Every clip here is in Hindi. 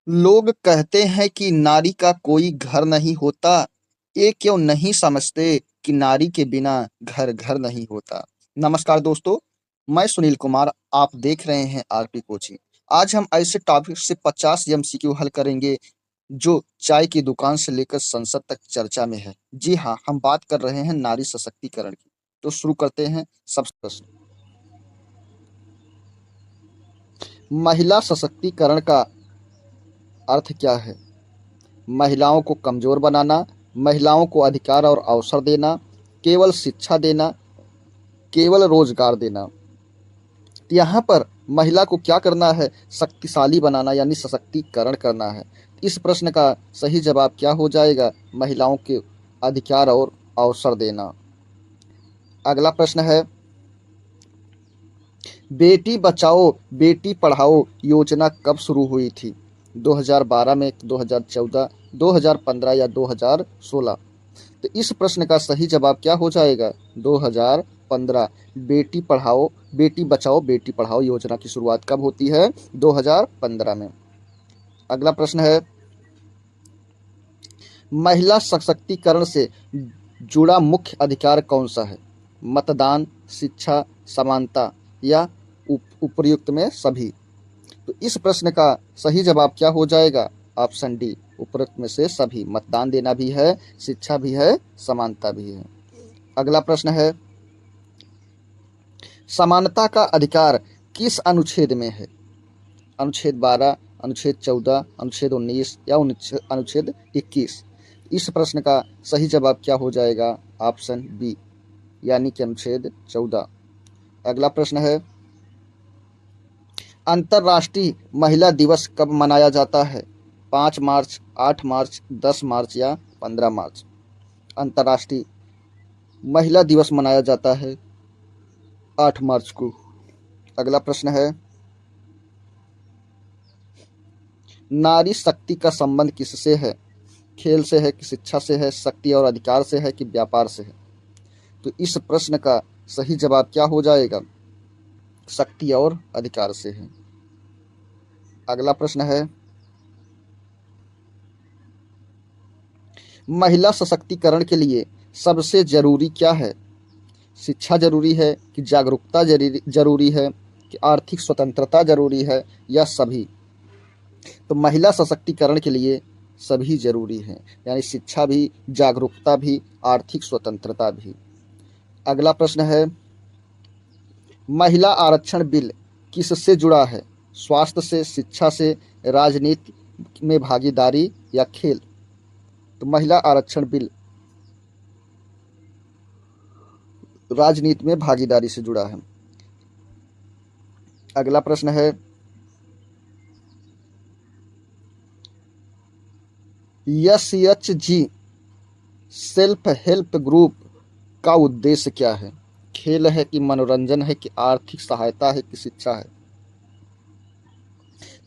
लोग कहते हैं कि नारी का कोई घर नहीं होता। ये क्यों नहीं समझते कि नारी के बिना घर घर नहीं होता। नमस्कार दोस्तों, मैं सुनील कुमार, आप देख रहे हैं आरपी कोचिंग। आज हम ऐसे टॉपिक से 50 एमसीक्यू हल करेंगे जो चाय की दुकान से लेकर संसद तक चर्चा में है। जी हाँ, हम बात कर रहे हैं नारी सशक्तिकरण की। तो शुरू करते हैं। सबसे प्रश्न, महिला सशक्तिकरण का अर्थ क्या है? महिलाओं को कमज़ोर बनाना, महिलाओं को अधिकार और अवसर देना, केवल शिक्षा देना, केवल रोज़गार देना। यहाँ पर महिला को क्या करना है? शक्तिशाली बनाना यानी सशक्तिकरण करना है। इस प्रश्न का सही जवाब क्या हो जाएगा? महिलाओं के अधिकार और अवसर देना। अगला प्रश्न है, बेटी बचाओ बेटी पढ़ाओ योजना कब शुरू हुई थी? 2012 में, 2014, 2015 या 2016? तो इस प्रश्न का सही जवाब क्या हो जाएगा? 2015। बेटी पढ़ाओ बेटी बचाओ बेटी पढ़ाओ योजना की शुरुआत कब होती है? 2015 में। अगला प्रश्न है, महिला सशक्तिकरण से जुड़ा मुख्य अधिकार कौन सा है? मतदान, शिक्षा, समानता या उपर्युक्त में सभी? तो इस प्रश्न का सही जवाब क्या हो जाएगा? ऑप्शन डी, उपरोक्त में से सभी। मतदान देना भी है, शिक्षा भी है, समानता भी है। अगला प्रश्न है, समानता का अधिकार किस अनुच्छेद में है? अनुच्छेद 12, अनुच्छेद 14, अनुच्छेद 19 या अनुच्छेद 21? इस प्रश्न का सही जवाब क्या हो जाएगा? ऑप्शन बी, यानी कि अनुच्छेद 14। अगला प्रश्न है, अंतर्राष्ट्रीय महिला दिवस कब मनाया जाता है? 5 मार्च, 8 मार्च, 10 मार्च या 15 मार्च? अंतर्राष्ट्रीय महिला दिवस मनाया जाता है 8 मार्च को। अगला प्रश्न है, नारी शक्ति का संबंध किससे है? खेल से है कि शिक्षा से है, शक्ति और अधिकार से है कि व्यापार से है? तो इस प्रश्न का सही जवाब क्या हो जाएगा? शक्ति और अधिकार से है। अगला प्रश्न है, महिला सशक्तिकरण के लिए सबसे जरूरी क्या है? शिक्षा जरूरी है कि जागरूकता जरूरी है कि आर्थिक स्वतंत्रता जरूरी है या सभी? तो महिला सशक्तिकरण के लिए सभी जरूरी हैं, यानी शिक्षा भी, जागरूकता भी, आर्थिक स्वतंत्रता भी। अगला प्रश्न है, महिला आरक्षण बिल किससे जुड़ा है? स्वास्थ्य से, शिक्षा से, राजनीति में भागीदारी या खेल? तो महिला आरक्षण बिल राजनीति में भागीदारी से जुड़ा है। अगला प्रश्न है, एसएचजी सेल्फ हेल्प ग्रुप का उद्देश्य क्या है? खेल है कि मनोरंजन है कि आर्थिक सहायता है कि शिक्षा है?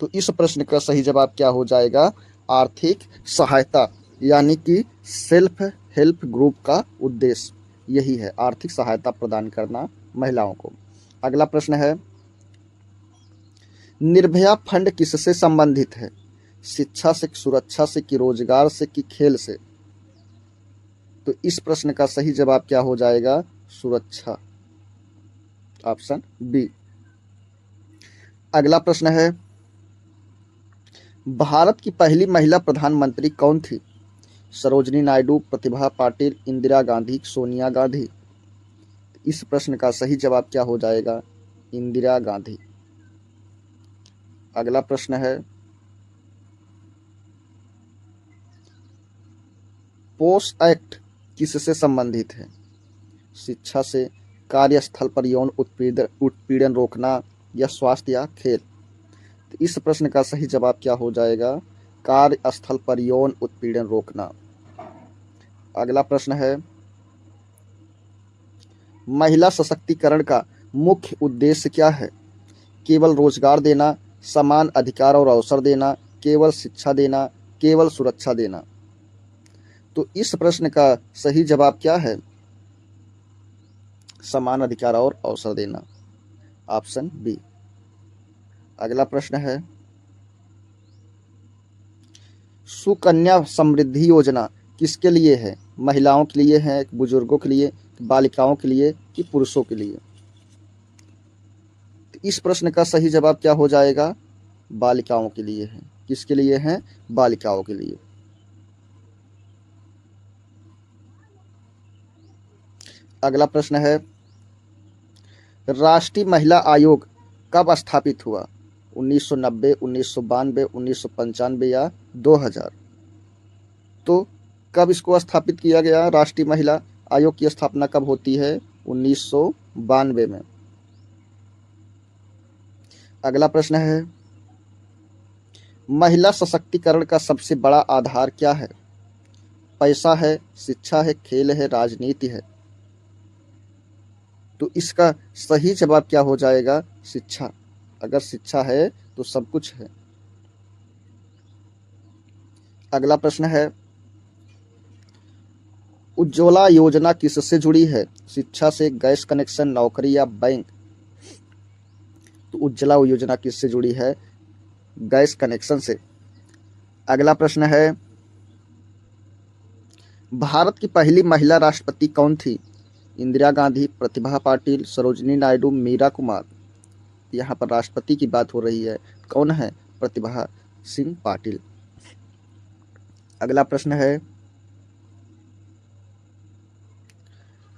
तो इस प्रश्न का सही जवाब क्या हो जाएगा? आर्थिक सहायता, यानी कि सेल्फ हेल्प ग्रुप का उद्देश्य यही है, आर्थिक सहायता प्रदान करना महिलाओं को। अगला प्रश्न है, निर्भया फंड किससे संबंधित है? शिक्षा से, सुरक्षा से कि रोजगार से कि खेल से? तो इस प्रश्न का सही जवाब क्या हो जाएगा? सुरक्षा, ऑप्शन बी। अगला प्रश्न है, भारत की पहली महिला प्रधानमंत्री कौन थी? सरोजनी नायडू, प्रतिभा पाटिल, इंदिरा गांधी, सोनिया गांधी? इस प्रश्न का सही जवाब क्या हो जाएगा? इंदिरा गांधी। अगला प्रश्न है, पोस्ट एक्ट किससे संबंधित है? शिक्षा से, कार्यस्थल पर यौन उत्पीड़न रोकना या स्वास्थ्य या खेल? तो इस प्रश्न का सही जवाब क्या हो जाएगा? कार्यस्थल पर यौन उत्पीड़न रोकना। अगला प्रश्न है, महिला सशक्तिकरण का मुख्य उद्देश्य क्या है? केवल रोजगार देना, समान अधिकार और अवसर देना, केवल शिक्षा देना, केवल सुरक्षा देना? तो इस प्रश्न का सही जवाब क्या है? समान अधिकार और अवसर देना, ऑप्शन बी। अगला प्रश्न है, सुकन्या समृद्धि योजना किसके लिए है? महिलाओं के लिए है, बुजुर्गों के लिए, बालिकाओं के लिए कि पुरुषों के लिए? तो इस प्रश्न का सही जवाब क्या हो जाएगा? बालिकाओं के लिए है। किसके लिए है? बालिकाओं के लिए। अगला प्रश्न है, राष्ट्रीय महिला आयोग कब स्थापित हुआ? 1990, 1992, 1995 या 2000? तो कब इसको स्थापित किया गया? राष्ट्रीय महिला आयोग की स्थापना कब होती है? 1992 में। अगला प्रश्न है, महिला सशक्तिकरण का सबसे बड़ा आधार क्या है? पैसा है, शिक्षा है, खेल है, राजनीति है? तो इसका सही जवाब क्या हो जाएगा? शिक्षा। अगर शिक्षा है तो सब कुछ है। अगला प्रश्न है, उज्ज्वला योजना किससे जुड़ी है? शिक्षा से, गैस कनेक्शन, नौकरी या बैंक? तो उज्ज्वला योजना किससे जुड़ी है? गैस कनेक्शन से। अगला प्रश्न है, भारत की पहली महिला राष्ट्रपति कौन थी? इंदिरा गांधी, प्रतिभा पाटिल, सरोजिनी नायडू, मीरा कुमार? यहाँ पर राष्ट्रपति की बात हो रही है, कौन है? प्रतिभा सिंह पाटिल। अगला प्रश्न है,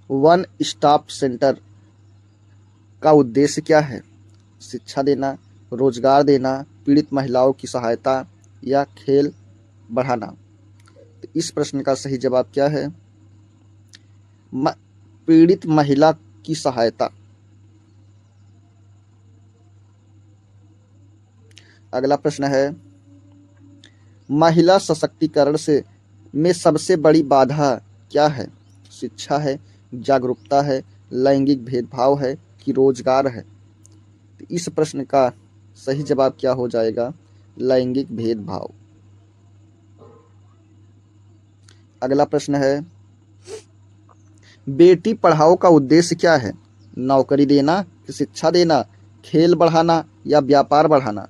वन स्टॉप सेंटर का उद्देश्य क्या है? शिक्षा देना, रोजगार देना, पीड़ित महिलाओं की सहायता या खेल बढ़ाना? तो इस प्रश्न का सही जवाब क्या है? पीड़ित महिला की सहायता। अगला प्रश्न है, महिला सशक्तिकरण से में सबसे बड़ी बाधा क्या है? शिक्षा है, जागरूकता है, लैंगिक भेदभाव है कि रोजगार है? तो इस प्रश्न का सही जवाब क्या हो जाएगा? लैंगिक भेदभाव। अगला प्रश्न है, बेटी पढ़ाओ का उद्देश्य क्या है? नौकरी देना, शिक्षा देना, खेल बढ़ाना या व्यापार बढ़ाना?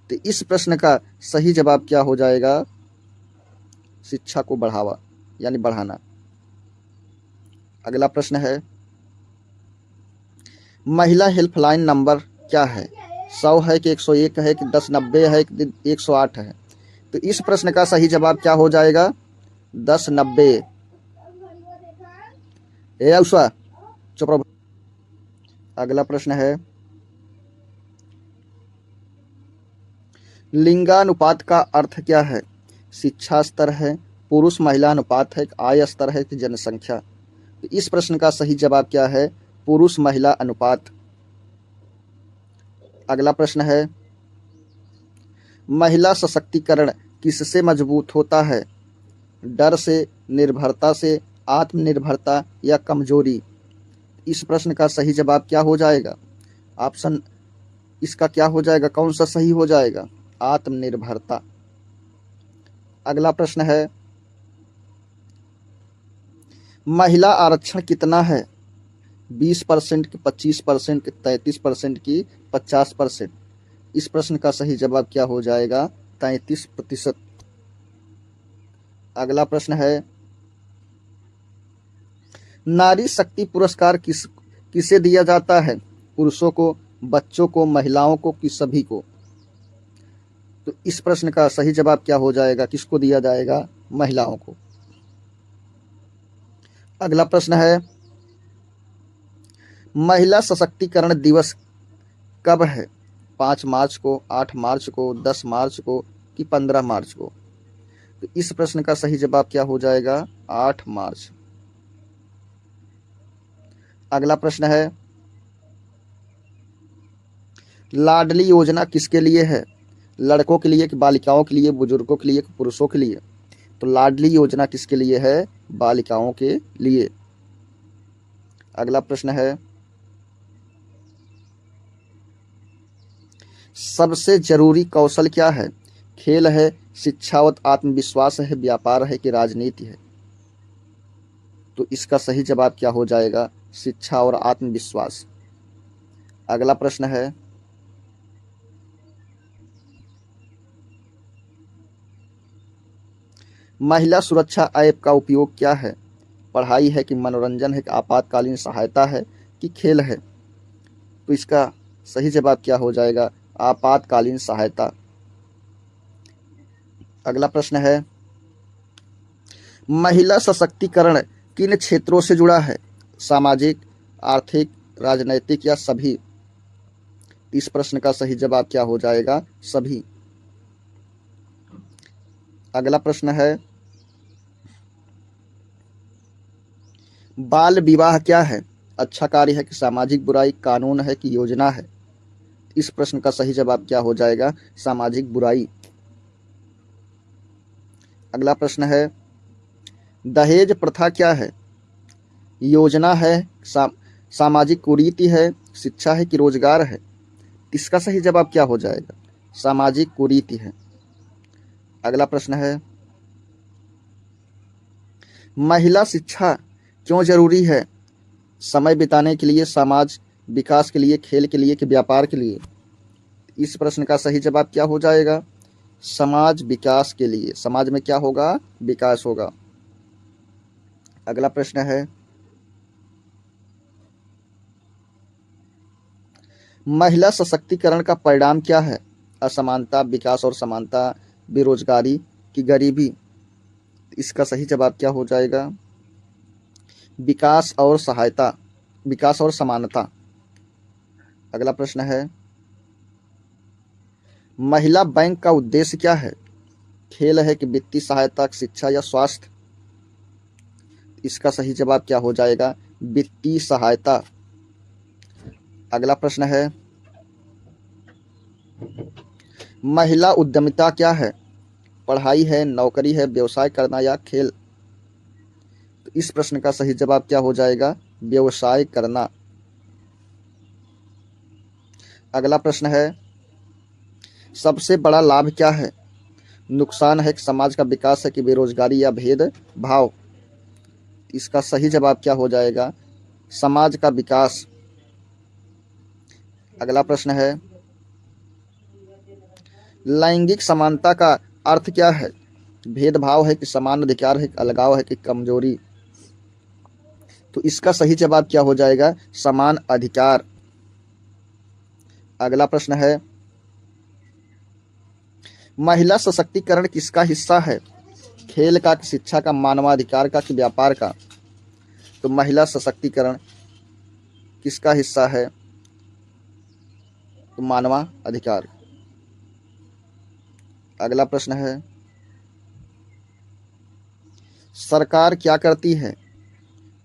तो इस प्रश्न का सही जवाब क्या हो जाएगा? शिक्षा को बढ़ावा यानी बढ़ाना। अगला प्रश्न है, महिला हेल्पलाइन नंबर क्या है? 100 है कि 101 है कि 1090 है कि 108 है? तो इस प्रश्न का सही जवाब क्या हो जाएगा? 1090। ए उषा चुप रहो। अगला प्रश्न है, लिंगानुपात का अर्थ क्या है? शिक्षा स्तर है, पुरुष महिला अनुपात है, आय स्तर है कि जनसंख्या? तो इस प्रश्न का सही जवाब क्या है? पुरुष महिला अनुपात। अगला प्रश्न है, महिला सशक्तिकरण किससे मजबूत होता है? डर से, निर्भरता से, आत्मनिर्भरता या कमजोरी? इस प्रश्न का सही जवाब क्या हो जाएगा? ऑप्शन इसका क्या हो जाएगा? कौन सा सही हो जाएगा? आत्मनिर्भरता। अगला प्रश्न है, महिला आरक्षण कितना है? 20% की, 25% की, 33% की, 50%? इस प्रश्न का सही जवाब क्या हो जाएगा? 33%। अगला प्रश्न है, नारी शक्ति पुरस्कार किसे दिया जाता है? पुरुषों को, बच्चों को, महिलाओं को कि सभी को? तो इस प्रश्न का सही जवाब क्या हो जाएगा? किसको दिया जाएगा? महिलाओं को। अगला प्रश्न है, महिला सशक्तिकरण दिवस कब है? 5 मार्च को, 8 मार्च को, 10 मार्च को कि 15 मार्च को? तो इस प्रश्न का सही जवाब क्या हो जाएगा? 8 मार्च। अगला प्रश्न है, लाडली योजना किसके लिए है? लड़कों के लिए कि बालिकाओं के लिए, बुजुर्गों के लिए कि पुरुषों के लिए? तो लाडली योजना किसके लिए है? बालिकाओं के लिए। अगला प्रश्न है, सबसे जरूरी कौशल क्या है? खेल है, शिक्षा व आत्मविश्वास है, व्यापार है कि राजनीति है? तो इसका सही जवाब क्या हो जाएगा? शिक्षा और आत्मविश्वास। अगला प्रश्न है, महिला सुरक्षा ऐप का उपयोग क्या है? पढ़ाई है कि मनोरंजन है कि आपातकालीन सहायता है कि खेल है? तो इसका सही जवाब क्या हो जाएगा? आपातकालीन सहायता। अगला प्रश्न है, महिला सशक्तिकरण किन क्षेत्रों से जुड़ा है? सामाजिक, आर्थिक, राजनैतिक या सभी? इस प्रश्न का सही जवाब क्या हो जाएगा? सभी। अगला प्रश्न है, बाल विवाह क्या है? अच्छा कार्य है कि सामाजिक बुराई, कानून है कि योजना है? इस प्रश्न का सही जवाब क्या हो जाएगा? सामाजिक बुराई। अगला प्रश्न है, दहेज प्रथा क्या है? योजना है, सामाजिक कुरीति है, शिक्षा है कि रोजगार है? इसका सही जवाब क्या हो जाएगा? सामाजिक कुरीति है। अगला प्रश्न है, महिला शिक्षा क्यों जरूरी है? समय बिताने के लिए, समाज विकास के लिए, खेल के लिए कि व्यापार के लिए? इस प्रश्न का सही जवाब क्या हो जाएगा? समाज विकास के लिए। समाज में क्या होगा? विकास होगा। अगला प्रश्न है, महिला सशक्तिकरण का परिणाम क्या है? असमानता, विकास और समानता, बेरोजगारी की गरीबी? इसका सही जवाब क्या हो जाएगा? विकास और सहायता, विकास और समानता। अगला प्रश्न है, महिला बैंक का उद्देश्य क्या है? खेल है कि वित्तीय सहायता, शिक्षा या स्वास्थ्य? इसका सही जवाब क्या हो जाएगा? वित्तीय सहायता। अगला प्रश्न है, महिला उद्यमिता क्या है? पढ़ाई है, नौकरी है, व्यवसाय करना या खेल? तो इस प्रश्न का सही जवाब क्या हो जाएगा? व्यवसाय करना। अगला प्रश्न है, सबसे बड़ा लाभ क्या है? नुकसान है कि समाज का विकास है कि बेरोजगारी या भेदभाव? इसका सही जवाब क्या हो जाएगा? समाज का विकास। अगला प्रश्न है, लैंगिक समानता का अर्थ क्या है? भेदभाव है कि समान अधिकार है कि अलगाव है कि कमजोरी? तो इसका सही जवाब क्या हो जाएगा? समान अधिकार। अगला प्रश्न है, महिला सशक्तिकरण किसका हिस्सा है? खेल का कि शिक्षा का, मानवाधिकार का कि व्यापार का? तो महिला सशक्तिकरण किसका हिस्सा है? तो मानवाधिकार। अगला प्रश्न है, सरकार क्या करती है?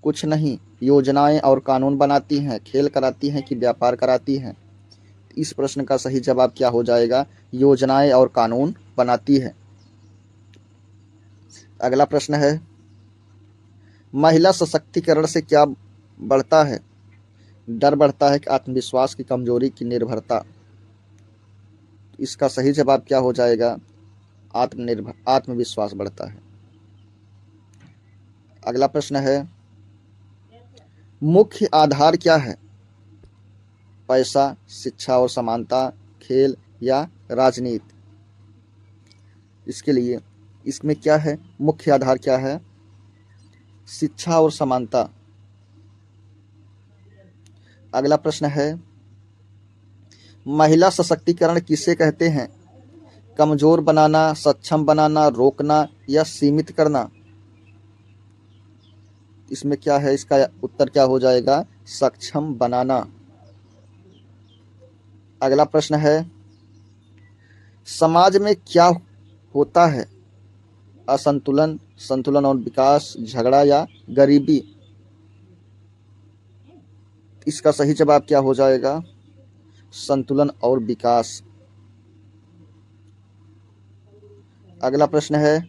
कुछ नहीं, योजनाएं और कानून बनाती हैं, खेल कराती हैं कि व्यापार कराती हैं? इस प्रश्न का सही जवाब क्या हो जाएगा? योजनाएं और कानून बनाती है। अगला प्रश्न है, महिला सशक्तिकरण से क्या बढ़ता है? डर बढ़ता है कि आत्मविश्वास की कमजोरी की निर्भरता? इसका सही जवाब क्या हो जाएगा? आत्मविश्वास बढ़ता है। अगला प्रश्न है, मुख्य आधार क्या है? पैसा, शिक्षा और समानता, खेल या राजनीति? इसके लिए इसमें क्या है? मुख्य आधार क्या है? शिक्षा और समानता। अगला प्रश्न है, महिला सशक्तिकरण किसे कहते हैं? कमजोर बनाना, सक्षम बनाना, रोकना या सीमित करना? इसमें क्या है? इसका उत्तर क्या हो जाएगा? सक्षम बनाना। अगला प्रश्न है, समाज में क्या होता है? असंतुलन, संतुलन और विकास, झगड़ा या गरीबी? इसका सही जवाब क्या हो जाएगा? संतुलन और विकास। अगला प्रश्न है,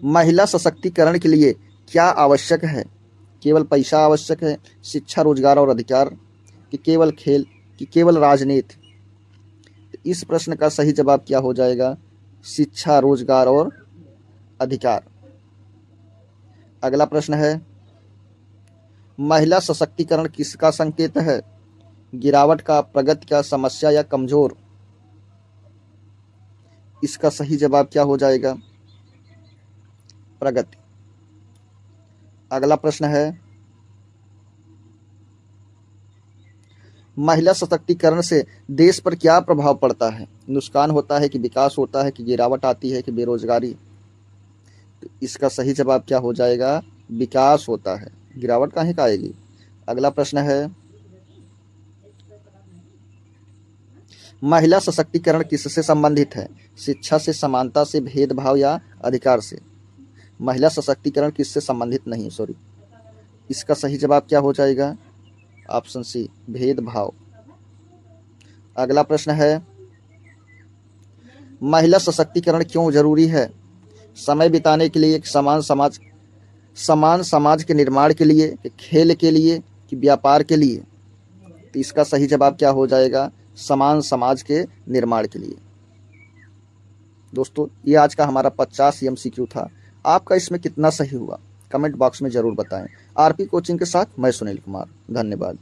महिला सशक्तिकरण के लिए क्या आवश्यक है? केवल पैसा आवश्यक है, शिक्षा, रोजगार और अधिकार, कि केवल खेल, कि केवल राजनीति? इस प्रश्न का सही जवाब क्या हो जाएगा? शिक्षा, रोजगार और अधिकार। अगला प्रश्न है, महिला सशक्तिकरण किसका संकेत है? गिरावट का, प्रगति का, समस्या या कमजोर? इसका सही जवाब क्या हो जाएगा? प्रगति। अगला प्रश्न है, महिला सशक्तिकरण से देश पर क्या प्रभाव पड़ता है? नुकसान होता है कि विकास होता है कि गिरावट आती है कि बेरोजगारी? तो इसका सही जवाब क्या हो जाएगा? विकास होता है, गिरावट काहे का आएगी। अगला प्रश्न है, महिला सशक्तिकरण किससे संबंधित है? शिक्षा से, समानता से, भेदभाव या अधिकार से? महिला सशक्तिकरण किससे संबंधित नहीं, सॉरी, इसका सही जवाब क्या हो जाएगा? ऑप्शन सी, भेदभाव। अगला प्रश्न है, महिला सशक्तिकरण क्यों जरूरी है? समय बिताने के लिए, समान समाज के निर्माण के लिए, कि खेल के लिए, कि व्यापार के लिए? तो इसका सही जवाब क्या हो जाएगा? समान समाज के निर्माण के लिए। दोस्तों, ये आज का हमारा 50 MCQ था। आपका इसमें कितना सही हुआ कमेंट बॉक्स में जरूर बताएं। आरपी कोचिंग के साथ मैं सुनील कुमार, धन्यवाद।